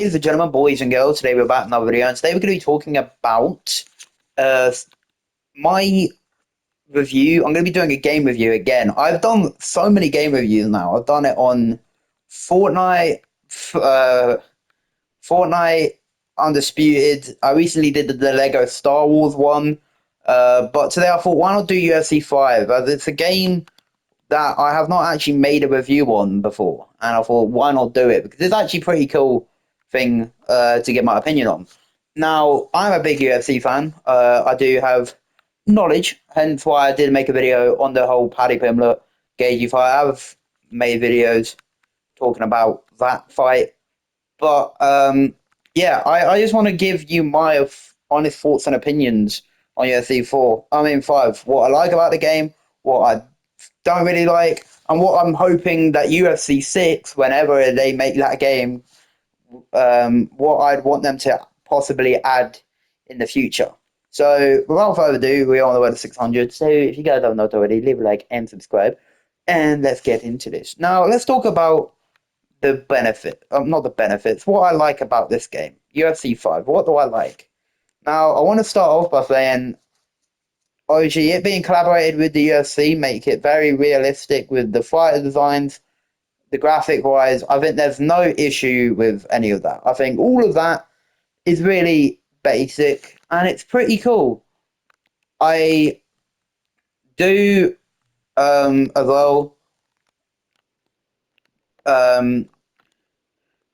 Ladies and gentlemen, boys and girls, today we're back in another video, and today we're going to be talking about uh, my review. I'm going to be doing a game review again. I've done so many game reviews now. I've done it on Fortnite, uh, Fortnite Undisputed. I recently did the Lego Star Wars one, but today I thought, why not do UFC 5? As it's a game that I have not actually made a review on before, and I thought, why not do it? Because it's actually a pretty cool thing to get my opinion on. Now, I'm a big UFC fan. I do have knowledge, hence why I did make a video on the whole Paddy Pimblett Gagey fight. I have made videos talking about that fight, but yeah, I just want to give you my honest thoughts and opinions on UFC 4. I mean 5. What I like about the game, what I don't really like, and what I'm hoping that UFC 6, whenever they make that game, what I'd want them to possibly add in the future. So, without further ado, we're on the way to 600. So, if you guys haven't not already, leave a like and subscribe. And let's get into this. Now, let's talk about the benefit, not the benefits, what I like about this game. UFC 5, what do I like? Now, I want to start off by saying, obviously, it being collaborated with the UFC make it very realistic with the fighter designs, the graphic wise. I think there's no issue with any of that. I think all of that is really basic and it's pretty cool. I do as well. Um,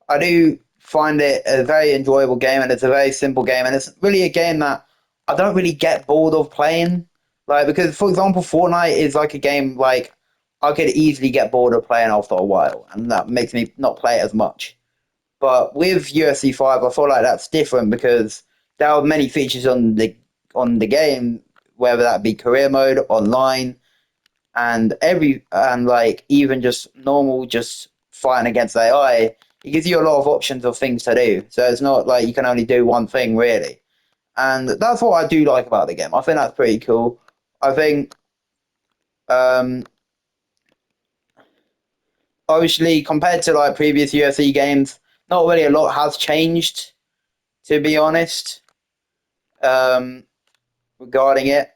I do find it a very enjoyable game, and it's a very simple game, and it's really a game that I don't really get bored of playing. Like because, for example, Fortnite is like a game like I could easily get bored of playing after a while, and that makes me not play it as much. But with UFC 5, I feel like that's different because there are many features on the game, whether that be career mode, online, and like even just normal, just fighting against AI. It gives you a lot of options of things to do. So it's not like you can only do one thing really, and that's what I do like about the game. I think that's pretty cool. I think um, obviously compared to like previous UFC games, not really a lot has changed to be honest. um, Regarding it.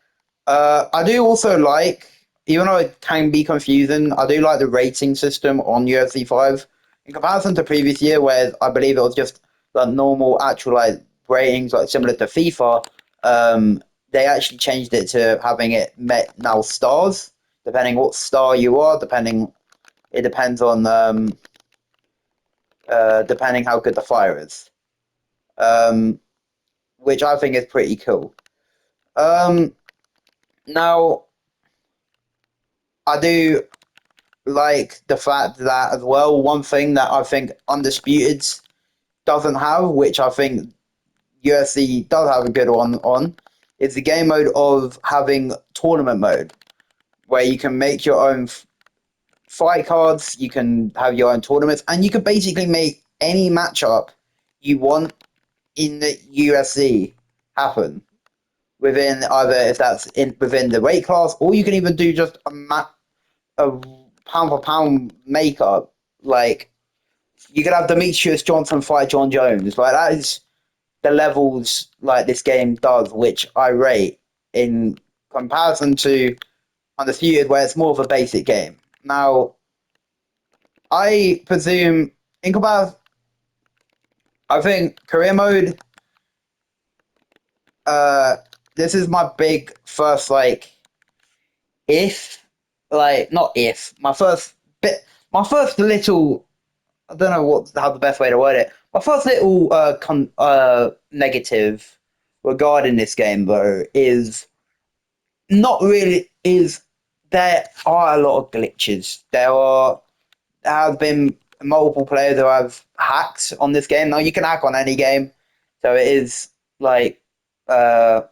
I do also like, even though it can be confusing, I do like the rating system on UFC 5 in comparison to previous year, where I believe it was just the normal actual like ratings, like similar to FIFA. They actually changed it to having it met now stars, depending what star you are. Depending, it depends on depending how good the fire is. Um, which I think is pretty cool. Um, Now, I do like the fact that as well. One thing that I think Undisputed doesn't have, which I think UFC does have a good one on, is the game mode of having tournament mode, where you can make your own fight cards, you can have your own tournaments, and you can basically make any matchup you want in the UFC happen within either if that's in within the weight class, or you can even do just a pound for pound makeup. Like you could have Demetrius Johnson fight John Jones. Like that is the levels like this game does, which I rate in comparison to Undisputed, where it's more of a basic game. Now, I presume in comparison, I think career mode. Uh, this is my big first if like not if my first bit my first little I don't know what how the best way to word it. My first little negative regarding this game though is not really is there are a lot of glitches. There have been multiple players who have hacks on this game. Now you can hack on any game, so it is like uh,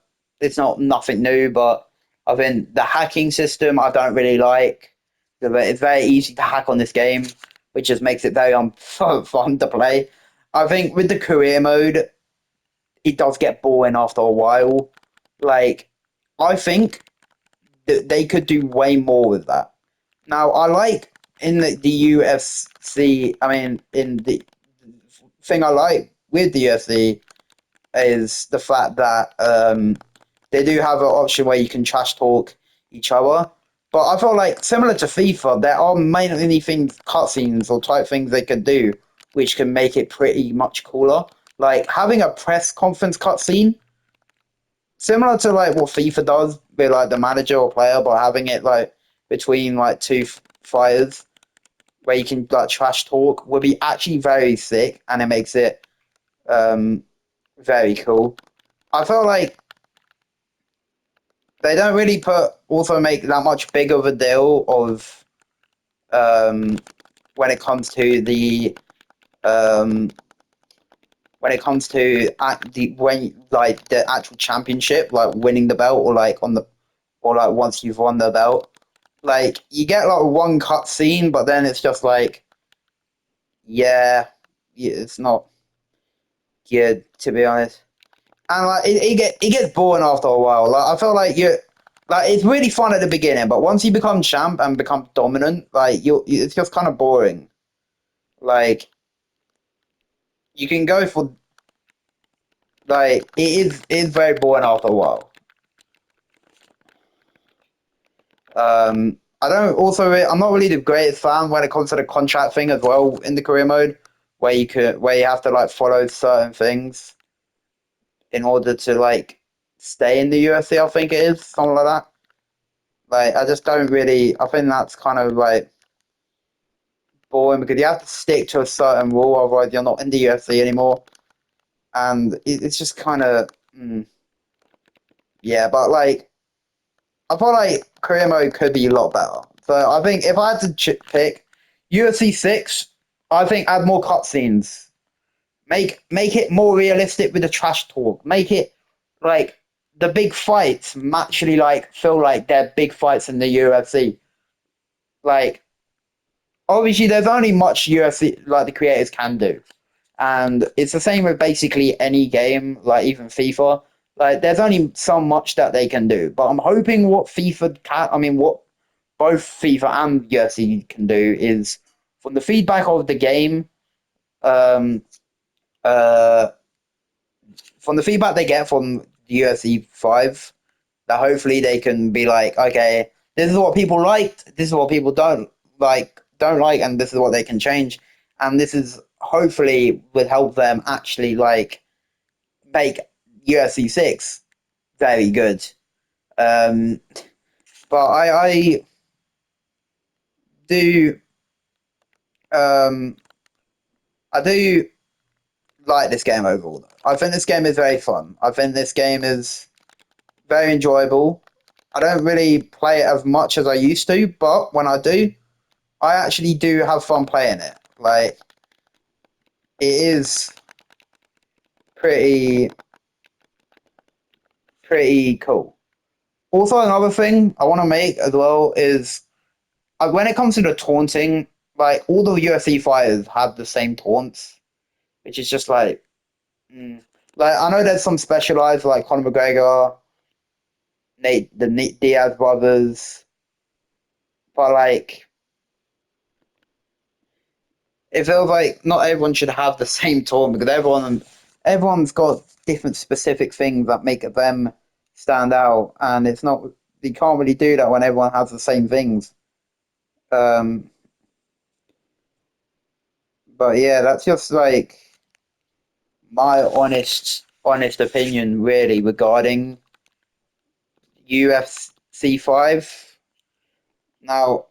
it's not nothing new. But I think the hacking system I don't really like. It's very easy to hack on this game, which just makes it very fun to play. I think with the career mode, it does get boring after a while. Like I think that they could do way more with that. Now I like in the UFC. I mean, in the thing I like with the UFC is the fact that they do have an option where you can trash talk each other. But I feel like similar to FIFA, there are mainly things, cutscenes or type things they can do, which can make it pretty much cooler. Like having a press conference cutscene, similar to like what FIFA does with like the manager or player, but having it like between like two fighters where you can like trash talk would be actually very sick, and it makes it um, very cool. I feel like they don't really also make that much big of a deal of um, when it comes to the um, when it comes to when like the actual championship, like winning the belt or like on the or like once you've won the belt. Like you get like one cut scene, but then it's just like yeah, it's not good to be honest. And like it gets boring after a while. Like I feel like you like it's really fun at the beginning, but once you become champ and become dominant, like it's just kind of boring. Like you can go for like it is very boring after a while. I don't also I'm not really the greatest fan when it comes to the contract thing as well in the career mode, where you have to like follow certain things in order to like stay in the UFC. I think it is something like that. Like I just don't really. I think that's kind of like boring because you have to stick to a certain rule, otherwise you're not in the UFC anymore. And it's just kind of yeah. But like I feel like career mode could be a lot better. So I think if I had to pick UFC 6, I think add more cutscenes. Make it more realistic with the trash talk. Make it like the big fights actually like feel like they're big fights in the UFC. Like obviously there's only much UFC like the creators can do. And it's the same with basically any game, like even FIFA. Like there's only so much that they can do. But I'm hoping what FIFA can I mean what both FIFA and UFC can do is from the feedback of the game, um uh from the feedback they get from the UFC 5, that hopefully they can be like, okay, this is what people liked, this is what people don't like, and this is what they can change. And this is hopefully would help them actually like make UFC 6 very good. Um, but I do um, I do like this game overall. I think this game is very fun. I think this game is very enjoyable. I don't really play it as much as I used to, but when I do, I actually do have fun playing it. Like it is pretty pretty cool. Also, another thing I want to make as well is when it comes to the taunting, like all the UFC fighters have the same taunts, which is just like, mm. Like I know there's some specialized like Conor McGregor, Nate Diaz brothers, but like it feels like not everyone should have the same taunt because everyone's got different specific things that make them stand out, and it's not you can't really do that when everyone has the same things. Um, but yeah, that's just like my honest opinion really regarding UFC 5. Now,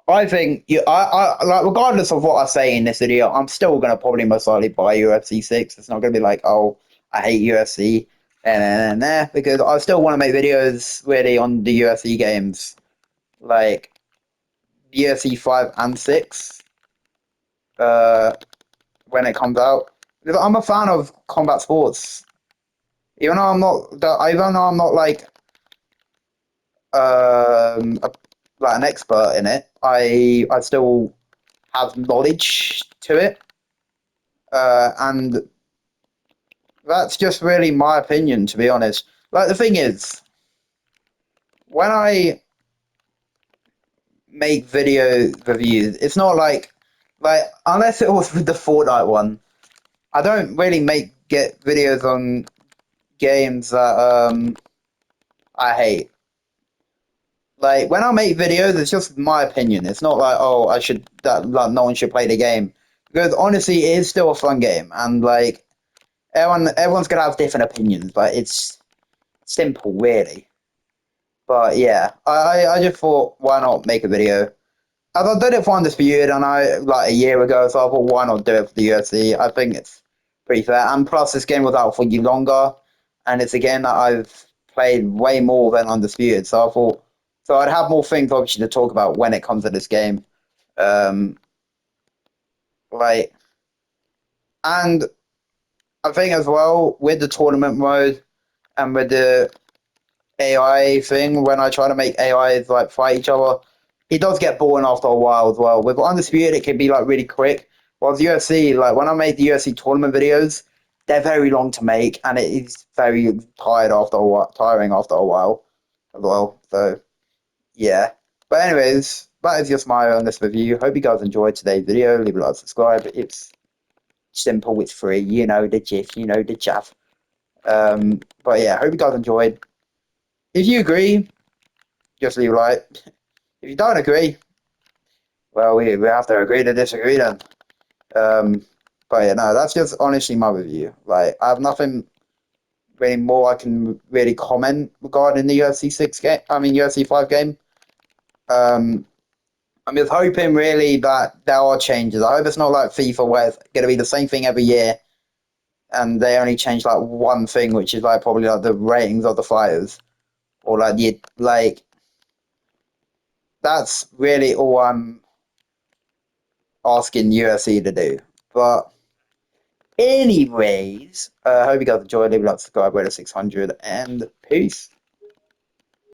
I think I like regardless of what I say in this video, I'm still gonna probably most likely buy UFC 6. It's not gonna be like, oh, I hate UFC and there because I still want to make videos really on the UFC games, like UFC 5 and 6, uh, when it comes out. Because I'm a fan of combat sports. Even though I'm not like a, like an expert in it, I still have knowledge to it, and that's just really my opinion, to be honest. Like the thing is, when I make video reviews, it's not like unless it was with the Fortnite one. I don't really get videos on games that I hate. Like when I make videos, it's just my opinion. It's not like, oh, I should that like no one should play the game, because honestly, it is still a fun game, and like everyone's gonna have different opinions, but it's simple, really. But yeah, I just thought, why not make a video? I've done it for Undisputed, and I like a year ago, so I thought, why not do it for the UFC? I think it's pretty fair, and plus this game was out for you longer, and it's a game that I've played way more than Undisputed, so I thought, so I'd have more things obviously to talk about when it comes to this game. Um, like, and I think as well with the tournament mode and with the AI thing, when I try to make AIs like fight each other, it does get boring after a while as well. With Undisputed, it can be like really quick. While the UFC, like when I make the UFC tournament videos, they're very long to make, and it is very tiring after a while as well. So yeah. But anyways, that is just my honest review. Hope you guys enjoyed today's video. Leave a like, subscribe. It's simple, it's free. You know the gif, you know the chaff. But yeah, hope you guys enjoyed. If you agree, just leave a like. If you don't agree, well, we have to agree to disagree then. Um, but yeah, no, that's just honestly my review. Like, I have nothing really more I can really comment regarding the UFC 6 game. I mean, UFC 5 game. Um, I'm just hoping really that there are changes. I hope it's not like FIFA where it's going to be the same thing every year and they only change like one thing, which is like probably like the ratings of the fighters or like the like. That's really all I'm asking UFC to do. But anyways, I hope you guys enjoyed. Leave a like, subscribe, rate 600, and peace.